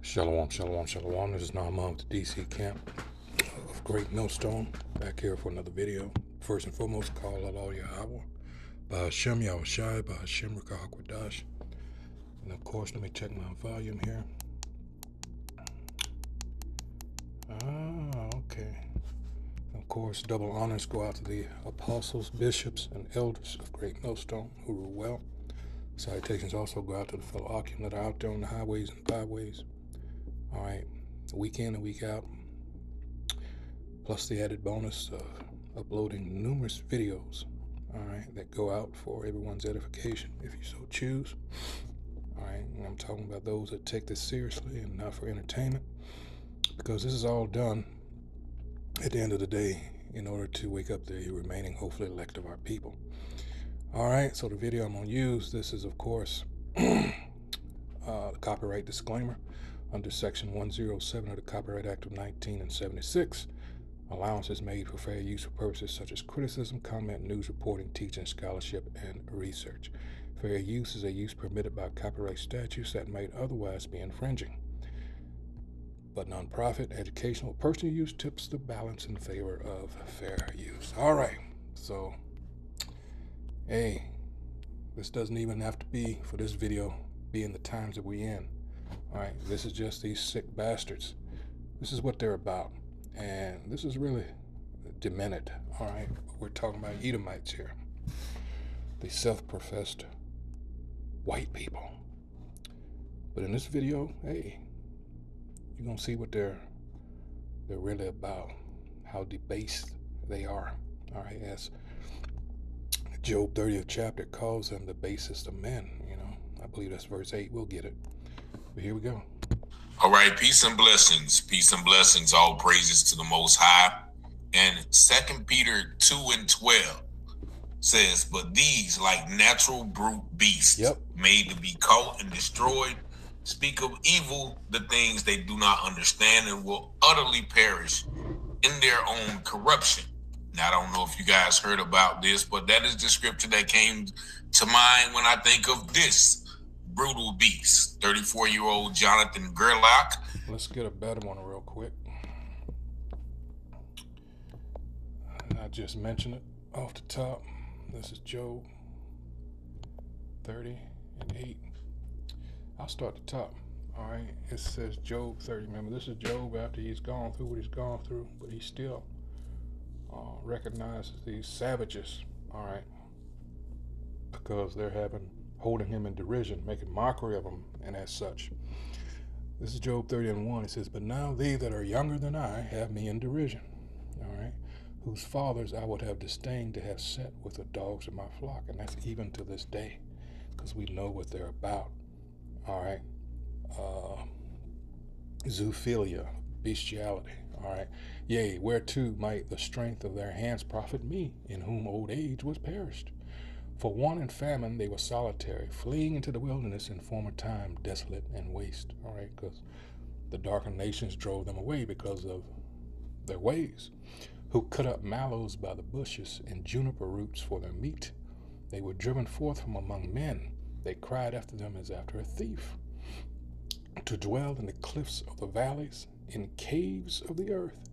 Shalom, shalom, shalom. This is Naaman with the DC camp of Great Millstone. Back here for another video. First and foremost, call Allah Yahweh. Ba'Hashem Yahushai, Ba'Hashem Rakahakwadash. And of course, let me check my volume here. Okay. Of course, double honors go out to the apostles, bishops, and elders of Great Millstone who rule well. Salutations also go out to the fellow Akim that are out there on the highways and byways. All right, week in and week out, plus the added bonus of uploading numerous videos, all right, that go out for everyone's edification, if you so choose. All right, and I'm talking about those that take this seriously and not for entertainment, because this is all done at the end of the day in order to wake up the remaining, hopefully, elect of our people. All right, so the video I'm going to use, this is, of course, the copyright disclaimer under Section 107 of the Copyright Act of 1976. Allowance is made for fair use for purposes such as criticism, comment, news reporting, teaching, scholarship, and research. Fair use is a use permitted by copyright statutes that might otherwise be infringing. But nonprofit, educational, personal use tips the balance in favor of fair use. All right, so hey, this doesn't even have to be, for this video, be in the times that we in. All right, this is just these sick bastards. This is what they're about. And this is really demented. All right, we're talking about Edomites here. The self-professed white people. But in this video, hey, you're gonna see what they're really about, how debased they are. All right, as Job 30th chapter calls them the basest of men. You know, I believe that's verse 8. We'll get it. But here we go. All right, peace and blessings, all praises to the Most High. And 2 Peter 2:12 says, but these, like natural brute beasts, made to be caught and destroyed, speak of evil the things they do not understand and will utterly perish in their own corruption. Now, I don't know if you guys heard about this, but that is the scripture that came to mind when I think of this brutal beast, 34-year-old Jonathan Gerlach. Let's get a better one real quick. I just mentioned it off the top. This is Job 30:8. I'll start at the top. All right, it says Job 30. Remember, this is Job after he's gone through what he's gone through, but he still recognizes these savages, all right, because they're holding him in derision, making mockery of him, and as such. This is Job 30:1. It says, but now they that are younger than I have me in derision, all right, whose fathers I would have disdained to have set with the dogs of my flock. And that's even to this day, because we know what they're about, all right. Zoophilia, bestiality, all right. Yea, whereto might the strength of their hands profit me, in whom old age was perished? For want and famine they were solitary, fleeing into the wilderness in former time, desolate and waste. All right, because the darker nations drove them away because of their ways, who cut up mallows by the bushes and juniper roots for their meat. They were driven forth from among men. They cried after them as after a thief, to dwell in the cliffs of the valleys, in caves of the earth,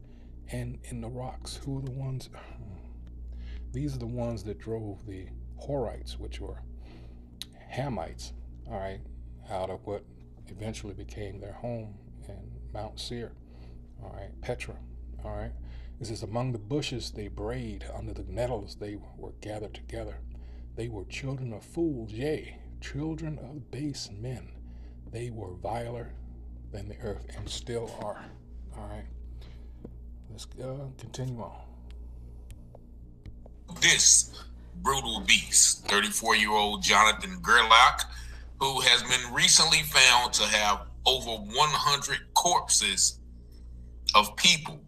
and in the rocks. Who are the ones? These are the ones that drove the Horites, which were Hamites, all right, out of what eventually became their home in Mount Seir, all right, Petra, all right. This is among the bushes they brayed, under the nettles they were gathered together. They were children of fools, yea, children of base men. They were viler than the earth, and still are, all right. Let's continue on. This brutal beast, 34-year-old Jonathan Gerlach, who has been recently found to have over 100 corpses of people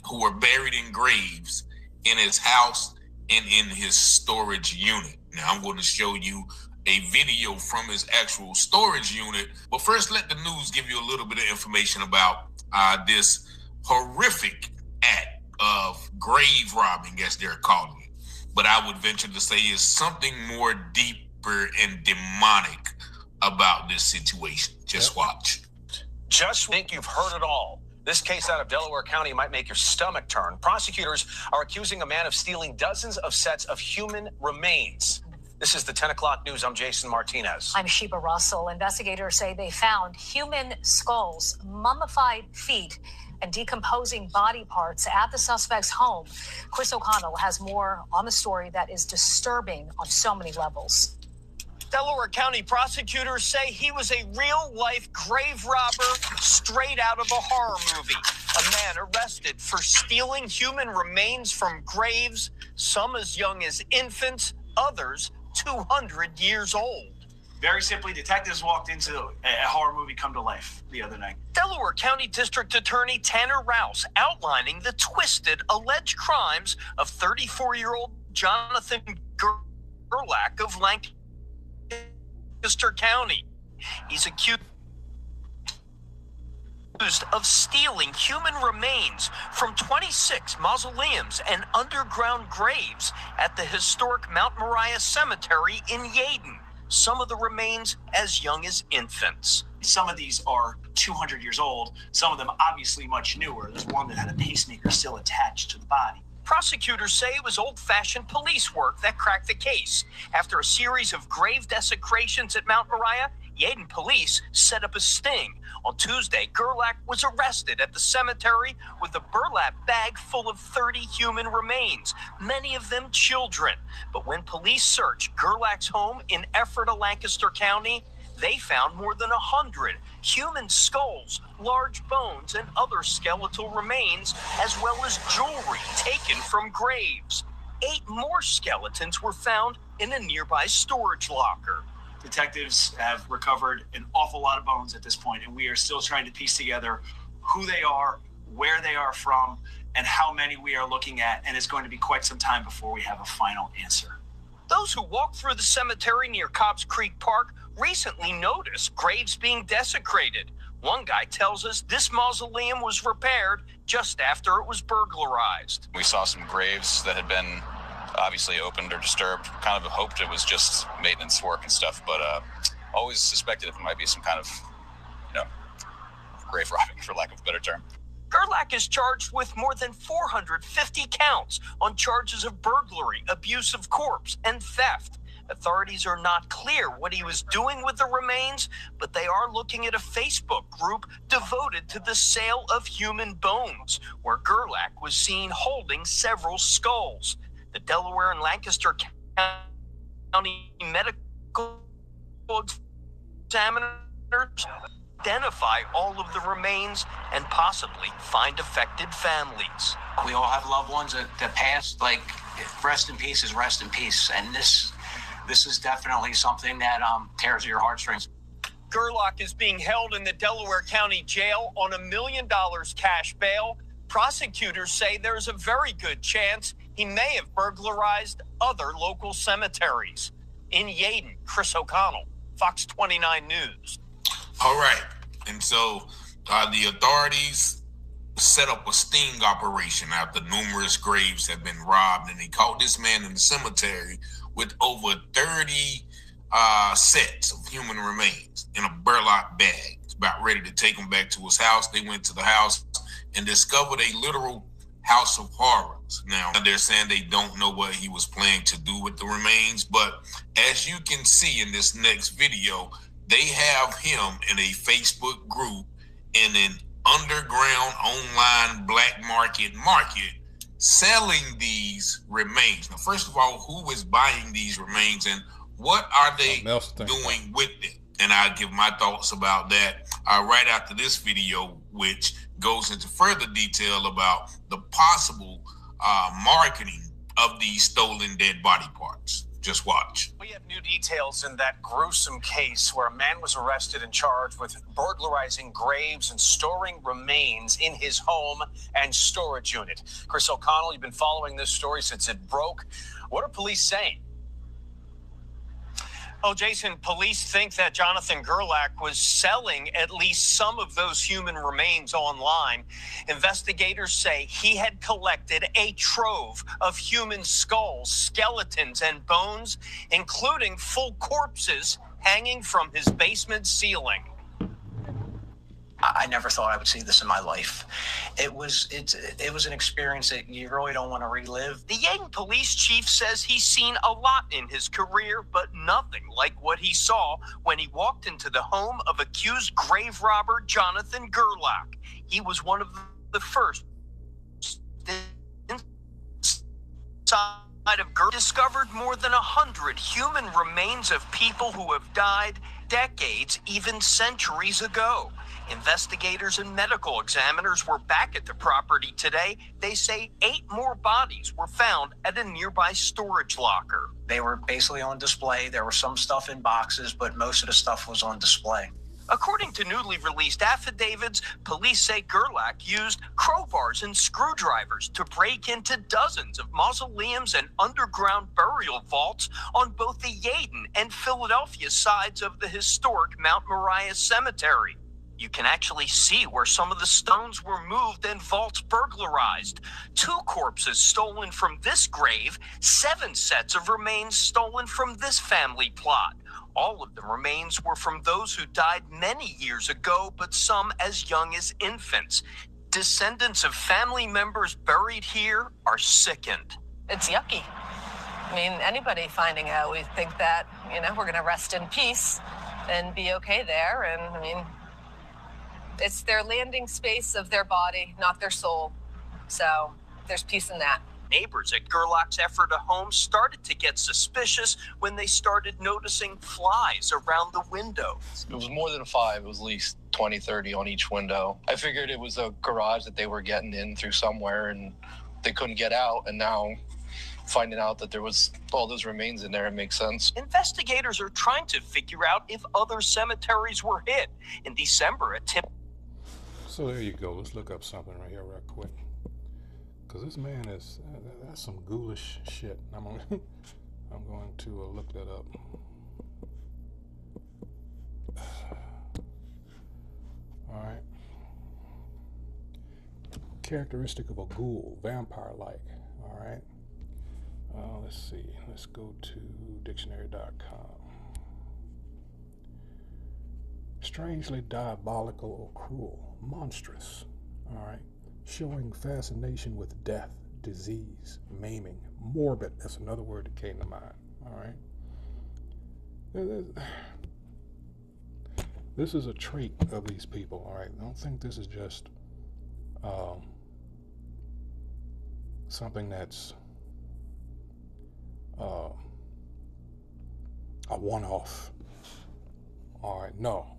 who were buried in graves in his house and in his storage unit. Now, I'm going to show you a video from his actual storage unit, but first let the news give you a little bit of information about this horrific act of grave robbing, as they're calling it. But I would venture to say is something more deeper and demonic about this situation. Just watch. Just think you've heard it all. This case out of Delaware County might make your stomach turn. Prosecutors are accusing a man of stealing dozens of sets of human remains. This is the 10 o'clock news. I'm Jason Martinez. I'm Sheba Russell. Investigators say they found human skulls, mummified feet, and decomposing body parts at the suspect's home. Chris O'Connell has more on the story that is disturbing on so many levels. Delaware County prosecutors say he was a real-life grave robber straight out of a horror movie. A man arrested for stealing human remains from graves, some as young as infants, others 200 years old. Very simply, detectives walked into a horror movie come to life the other night. Delaware County District Attorney Tanner Rouse outlining the twisted alleged crimes of 34-year-old Jonathan Gerlach of Lancaster County. He's accused of stealing human remains from 26 mausoleums and underground graves at the historic Mount Moriah Cemetery in Yeadon. Some of the remains as young as infants. Some of these are 200 years old. Some of them obviously much newer. There's one that had a pacemaker still attached to the body. Prosecutors say it was old-fashioned police work that cracked the case. After a series of grave desecrations at Mount Moriah, Yeadon police set up a sting. On Tuesday, Gerlach was arrested at the cemetery with a burlap bag full of 30 human remains, many of them children. But when police searched Gerlach's home in Ephrata, Lancaster County, they found more than 100 human skulls, large bones, and other skeletal remains, as well as jewelry taken from graves. 8 more skeletons were found in a nearby storage locker. Detectives have recovered an awful lot of bones at this point, and we are still trying to piece together who they are, where they are from, and how many we are looking at, and it's going to be quite some time before we have a final answer. Those who walked through the cemetery near Cobbs Creek Park recently noticed graves being desecrated. One guy tells us this mausoleum was repaired just after it was burglarized. We saw some graves that had been obviously opened or disturbed. Kind of hoped it was just maintenance work and stuff, but always suspected it might be some kind of, grave robbing, for lack of a better term. Gerlach is charged with more than 450 counts on charges of burglary, abuse of corpse, and theft. Authorities are not clear what he was doing with the remains, but they are looking at a Facebook group devoted to the sale of human bones, where Gerlach was seen holding several skulls. The Delaware and Lancaster County medical examiners identify all of the remains and possibly find affected families. We all have loved ones that passed. Like, rest in peace is rest in peace. And this is definitely something that tears at your heartstrings. Gerlach is being held in the Delaware County Jail on $1 million cash bail. Prosecutors say there's a very good chance he may have burglarized other local cemeteries. In Yeadon, Chris O'Connell, Fox 29 News. All right. And so the authorities set up a sting operation after numerous graves have been robbed, and they caught this man in the cemetery with over 30 sets of human remains in a burlap bag. He's about ready to take them back to his house. They went to the house and discovered a literal house of horrors. Now, they're saying they don't know what he was planning to do with the remains, but as you can see in this next video, they have him in a Facebook group in an underground online black market selling these remains. Now, first of all, who is buying these remains and what are they doing with it? And I'll give my thoughts about that right after this video, which goes into further detail about the possible marketing of these stolen dead body parts. Just watch. We have new details in that gruesome case where a man was arrested and charged with burglarizing graves and storing remains in his home and storage unit. Chris O'Connell, you've been following this story since it broke. What are police saying? Oh, Jason, police think that Jonathan Gerlach was selling at least some of those human remains online. Investigators say he had collected a trove of human skulls, skeletons, and bones, including full corpses hanging from his basement ceiling. I never thought I would see this in my life. It was an experience that you really don't want to relive. The Yeadon police chief says he's seen a lot in his career, but nothing like what he saw when he walked into the home of accused grave robber Jonathan Gerlach. He was one of the first inside of Gerlach discovered more than 100 human remains of people who have died decades, even centuries ago. Investigators and medical examiners were back at the property today. They say 8 more bodies were found at a nearby storage locker. They were basically on display. There was some stuff in boxes, but most of the stuff was on display. According to newly released affidavits, police say Gerlach used crowbars and screwdrivers to break into dozens of mausoleums and underground burial vaults on both the Yeadon and Philadelphia sides of the historic Mount Moriah Cemetery. You can actually see where some of the stones were moved and vaults burglarized. 2 corpses stolen from this grave, 7 sets of remains stolen from this family plot. All of the remains were from those who died many years ago, but some as young as infants. Descendants of family members buried here are sickened. It's yucky. I mean, anybody finding out, we think that, we're going to rest in peace and be okay there. And, I mean, it's their landing space of their body, not their soul. So there's peace in that. Neighbors at Gerlach's Ephrata home started to get suspicious when they started noticing flies around the window. It was more than 5. It was at least 20, 30 on each window. I figured it was a garage that they were getting in through somewhere and they couldn't get out. And now finding out that there was all those remains in there, it makes sense. Investigators are trying to figure out if other cemeteries were hit. In December, a tip. So there you go. Let's look up something right here real quick. Because this man is, that's some ghoulish shit. I'm going to look that up. All right. Characteristic of a ghoul, vampire-like. All right. Let's see. Let's go to dictionary.com. Strangely diabolical or cruel, monstrous. All right. Showing fascination with death, disease, maiming, morbid. That's another word that came to mind. All right. This is a trait of these people. All right. I don't think this is just something that's a one-off. All right. No.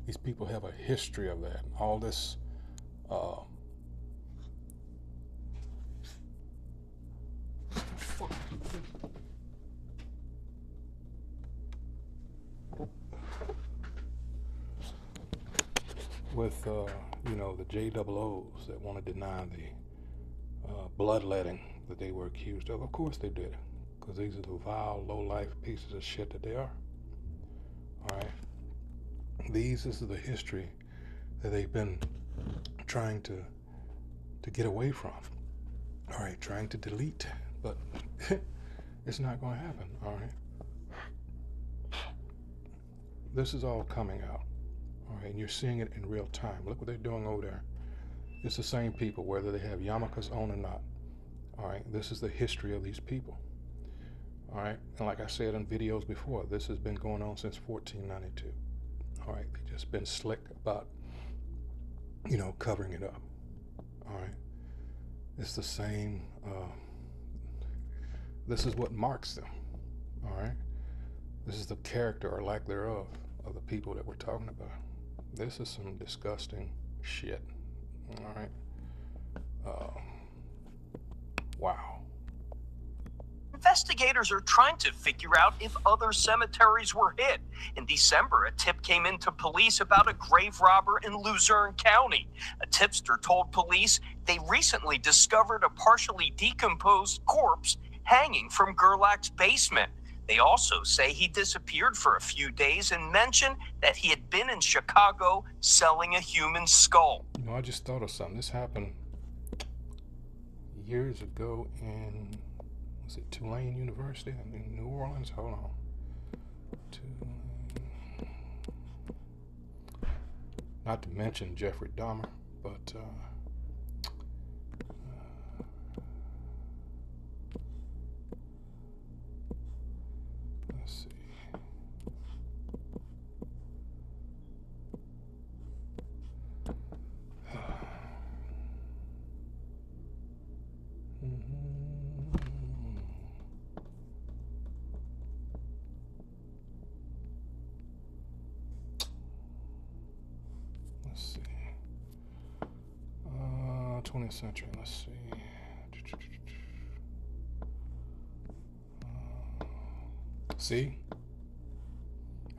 These people have a history of that. All this. With the JOOs that want to deny the bloodletting that they were accused of. Of course they did, because these are the vile, low-life pieces of shit that they are. All right. This is the history that they've been trying to get away from. All right, trying to delete, but it's not going to happen. All right. This is all coming out. All right, and you're seeing it in real time. Look what they're doing over there. It's the same people, whether they have yarmulkes on or not. All right, this is the history of these people. All right, and like I said in videos before, this has been going on since 1492. All right, they've just been slick about, covering it up. All right, it's the same. This is what marks them. All right, this is the character or lack thereof of the people that we're talking about. This is some disgusting shit. All right. Wow. Investigators are trying to figure out if other cemeteries were hit. In December, a tip came into police about a grave robber in Luzerne County. A tipster told police they recently discovered a partially decomposed corpse hanging from Gerlach's basement. They also say he disappeared for a few days and mentioned that he had been in Chicago selling a human skull. I just thought of something. This happened years ago in, was it Tulane University in New Orleans? Hold on. Not to mention Jeffrey Dahmer, but let's see. Let's see. 20th century. Let's see. See?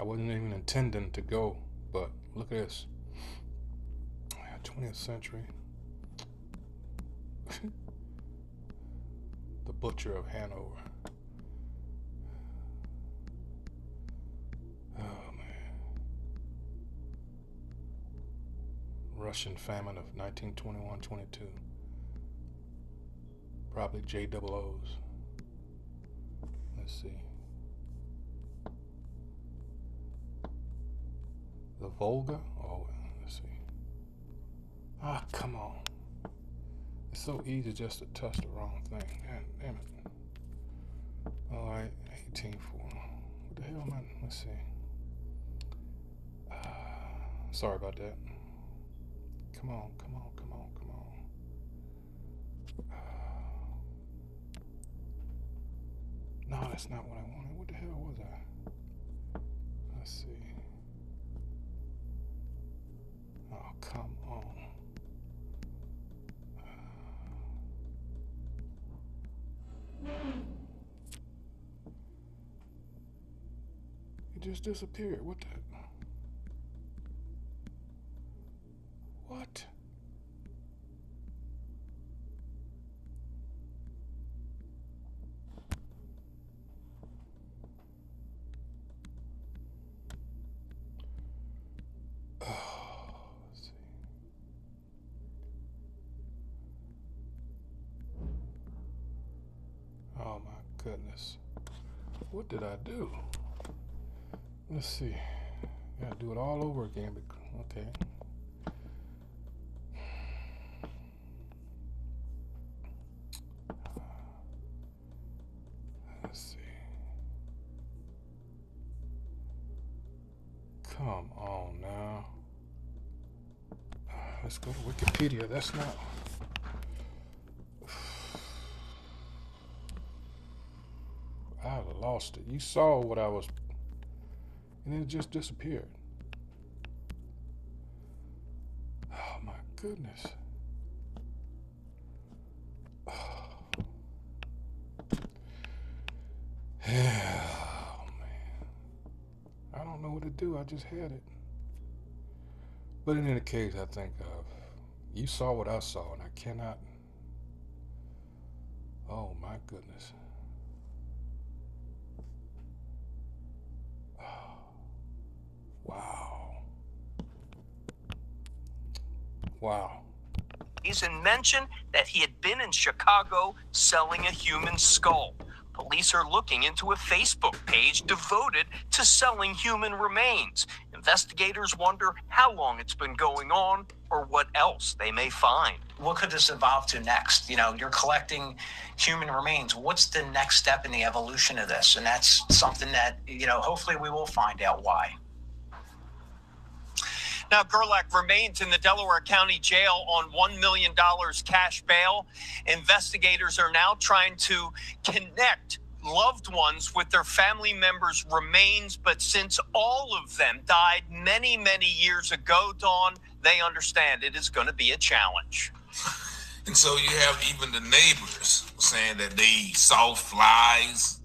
I wasn't even intending to go, but look at this. 20th century. The Butcher of Hanover. Oh, man. Russian famine of 1921-22. Probably JOOs. Let's see. The Volga? Oh, let's see. Ah, come on. It's so easy just to touch the wrong thing. Damn it. Alright, 18-4. What the hell, man? Let's see. Sorry about that. Come on. No, that's not what I wanted. What the hell was I? Let's see. Oh, come on. It just disappeared. What the? What? Let's see. Oh my goodness. What did I do? Let's see. Gotta do it all over again. Okay. Let's see. Come on now. Let's go to Wikipedia. That's not. I lost it. You saw what I was. And it just disappeared. Oh my goodness. Oh man. I don't know what to do. I just had it. But in any case, I think you saw what I saw, and I cannot. Oh my goodness. Wow. He's mentioned that he had been in Chicago selling a human skull. Police are looking into a Facebook page devoted to selling human remains. Investigators wonder how long it's been going on or what else they may find. What could this evolve to next? You know, you're collecting human remains. What's the next step in the evolution of this? And that's something that, you know, hopefully we will find out why. Now, Gerlach remains in the Delaware County Jail on $1 million cash bail. Investigators are now trying to connect loved ones with their family members' remains, but since all of them died many, many years ago, Dawn, they understand it is going to be a challenge. And so you have even the neighbors saying that they saw flies,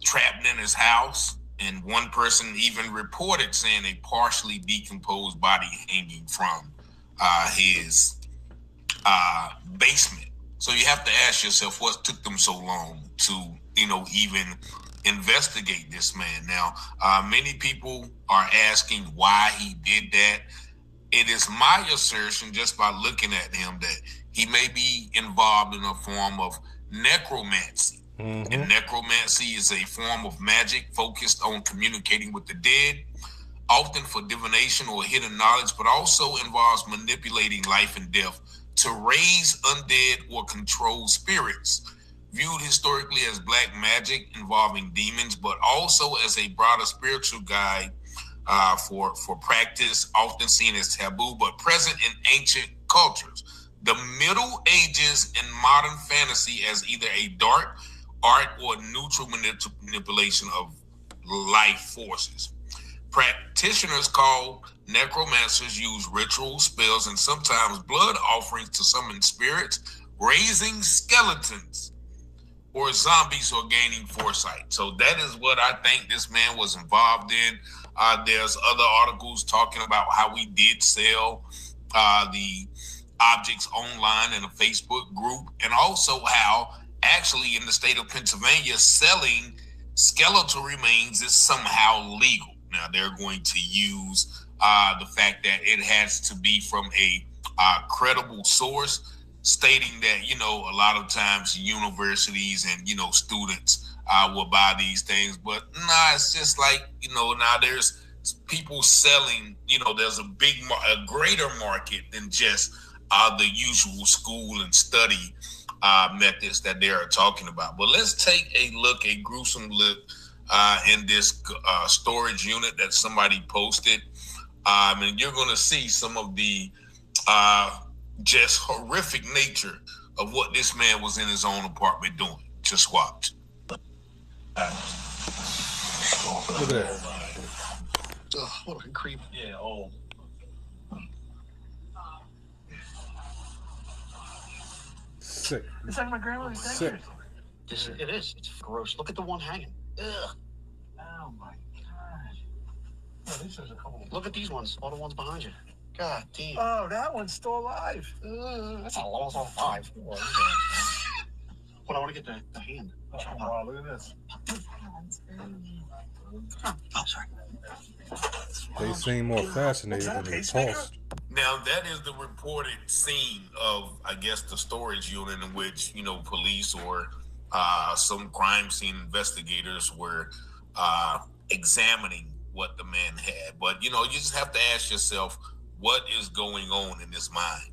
trapped in his house. And one person even reported saying a partially decomposed body hanging from his basement. So you have to ask yourself, what took them so long to, even investigate this man? Now, many people are asking why he did that. It is my assertion, just by looking at him, that he may be involved in a form of necromancy. Mm-hmm. And necromancy is a form of magic focused on communicating with the dead. often for divination or hidden knowledge, but also involves manipulating life and death to raise undead or control spirits. Viewed historically as black magic involving demons, but also as a broader spiritual guide for practice, often seen as taboo, but present in ancient cultures. The Middle Ages and modern fantasy as either a dark art or neutral manipulation of life forces. Practitioners called necromancers use rituals, spells, and sometimes blood offerings to summon spirits, raising skeletons or zombies, or gaining foresight. So that is what I think this man was involved in. There's other articles talking about how he did sell the objects online in a Facebook group, and also how actually in the state of Pennsylvania, selling skeletal remains is somehow legal. Now they're going to use the fact that it has to be from a credible source, stating that, you know, a lot of times universities and, you know, students will buy these things. But nah, it's just like, you know, now there's people selling, you know, there's a greater market than just the usual school and study methods that they are talking about. But let's take a gruesome look in this storage unit that somebody posted. And you're going to see some of the just horrific nature of what this man was in his own apartment doing. Just watch. Look at that. What a creep. Yeah, old. Sick. It's like my grandmother's Sick. pictures. It is. It's gross. Look at the one hanging. Ugh. Oh my god. Oh, these are a couple. Look at these ones. All the ones behind you. God damn. Oh, that one's still alive. That's a loss on 5. Well, I want to get the hand. Oh, wow, look at this. Oh, sorry. They seem more fascinated than repulsed. Now, that is the reported scene of, I guess, the storage unit in which, you know, police or some crime scene investigators were examining what the man had. But, you know, you just have to ask yourself, what is going on in his mind?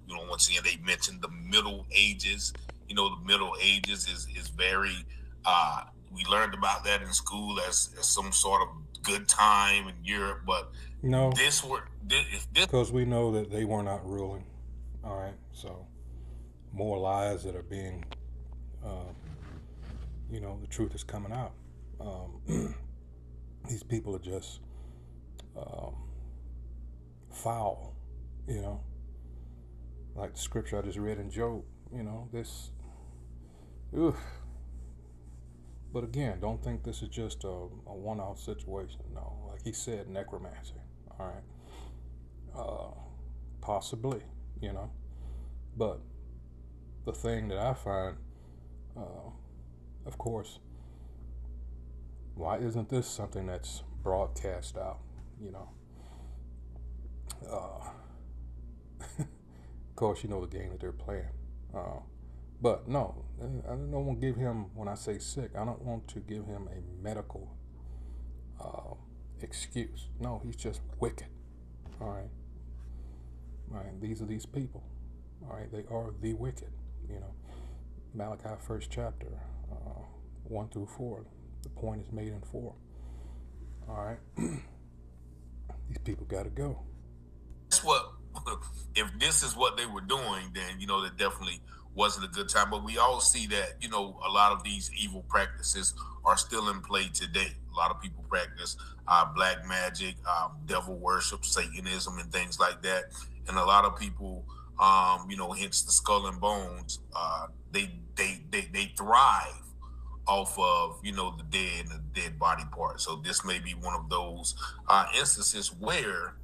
You know, once again, they mentioned the Middle Ages. You know, the Middle Ages is very, we learned about that in school as some sort of good time in Europe, but no, because we know that they were not ruling. All right, so more lies that are being, you know, the truth is coming out. These people are just foul, you know, like the scripture I just read in Job. You know, this. Ugh. But again, don't think this is just a one-off situation. No, like he said, necromancy. All right, possibly, you know. But the thing that I find, of course, why isn't this something that's broadcast out? You know. Of course, you know the game that they're playing. But no, I don't want to give him, when I say sick, I don't want to give him a medical excuse. No, he's just wicked. All right. All right. These are these people. All right. They are the wicked. You know, Malachi 1st chapter, 1 through 4. The point is made in 4. All right. These people got to go. That's what, if this is what they were doing, then, you know, that definitely wasn't a good time. But we all see that, you know, a lot of these evil practices are still in play today. A lot of people practice black magic, devil worship, Satanism, and things like that. And a lot of people, you know, hence the skull and bones, they thrive off of, you know, the dead and the dead body part. So this may be one of those instances where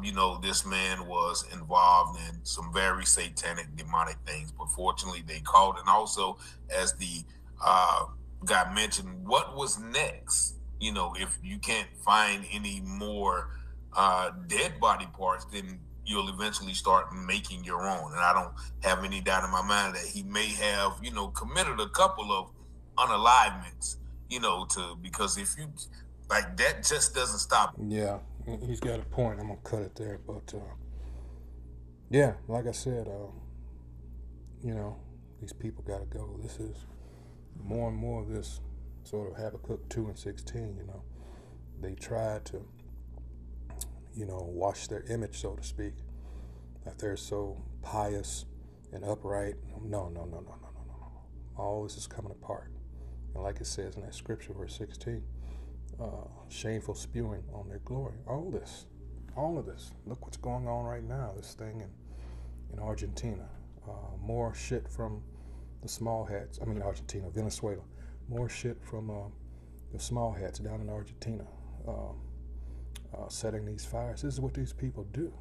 you know, this man was involved in some very satanic, demonic things, but fortunately they caught. And also, as the guy mentioned, what was next? You know, if you can't find any more dead body parts, then you'll eventually start making your own. And I don't have any doubt in my mind that he may have, you know, committed a couple of unalivements, you know, because if you Like, that just doesn't stop. Yeah, he's got a point. I'm gonna cut it there, but yeah, like I said, you know, these people gotta go. This is more and more of this sort of Habakkuk 2:16. You know, they try to, you know, wash their image, so to speak, that they're so pious and upright. No. All this is coming apart. And like it says in that scripture, verse 16, shameful spewing on their glory. All of this. Look what's going on right now. This thing in Argentina. More shit from the small hats. I mean, Argentina, Venezuela. More shit from the small hats down in Argentina. Setting these fires. This is what these people do.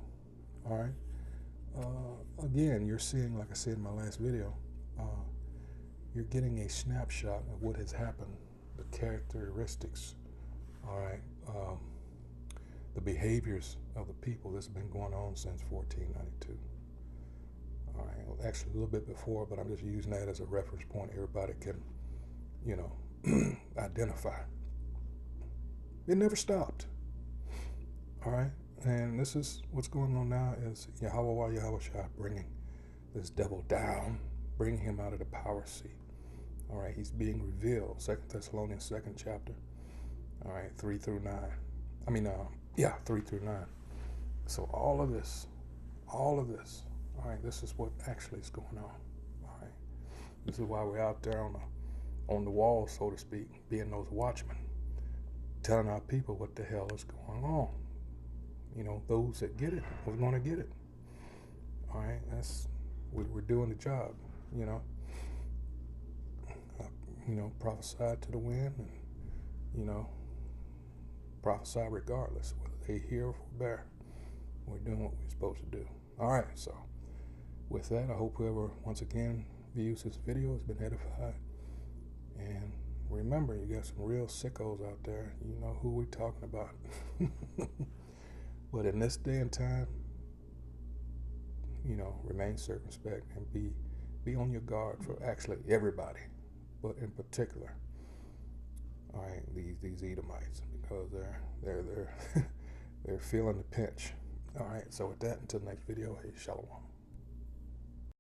All right. Again, you're seeing, like I said in my last video, you're getting a snapshot of what has happened, the characteristics, all right, the behaviors of the people. This has been going on since 1492. All right, well, actually a little bit before, but I'm just using that as a reference point. Everybody can, you know, identify. It never stopped. All right, and this is what's going on now is Yahweh Shai bringing this devil down, bringing him out of the power seat. All right, he's being revealed. 2 Thessalonians 2nd chapter. All right, 3 through 9. 3 through 9. So all of this, all right, this is what actually is going on. All right, this is why we're out there on the wall, so to speak, being those watchmen, telling our people what the hell is going on. You know, those that get it, we're going to get it. All right, we're doing the job. You know, prophesy to the wind, and you know, prophesy regardless whether they hear or bear. We're doing what we're supposed to do. All right, so with that, I hope whoever once again views this video has been edified. And remember, you got some real sickos out there. You know who we're talking about. But in this day and time, you know, remain circumspect and be on your guard for actually everybody, but in particular, all right, these Edomites, because they're feeling the pinch. All right, so with that, until next video, hey, shalom.